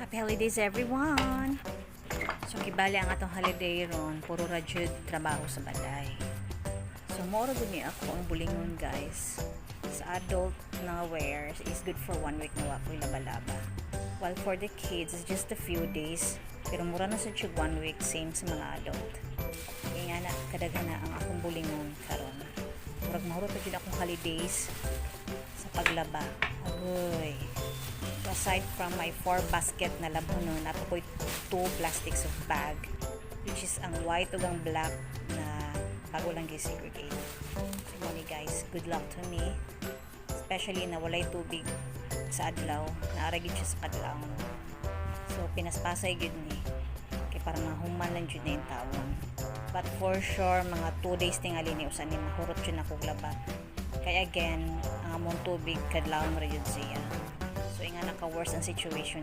Happy holidays everyone! So kibali ang atong holiday ron, puro ra jud trabaho sa balay. So moro gud ni ako ang bulingon guys. Sa adult na wear is good for 1 week na wakoy laba-laba. While for the kids, it's just a few days. Pero mura na sa jud 1 week, same sa mga adult. Kaya nga na, kadaghan na ang akong bulingon karon. Murag mahurot na jud akong holidays sa paglaba. Agoy. So aside from my 4 basket na labunon, nato ko'y 2 plastics of bag, which is ang white ug ang black na bago lang gi-segregate. So money guys, good luck to me. Especially na walay tubig sa adlaw, naara gid siya sa kadlawon. So pinaspasay gid ni kay para mahuman lang jud na yung tawon. But for sure mga 2 days tingali ni usan ni mahurot jud na kog laba. Kaya again, ang among tubig kadlawon ra jud siya. So inga naka-worse ang situation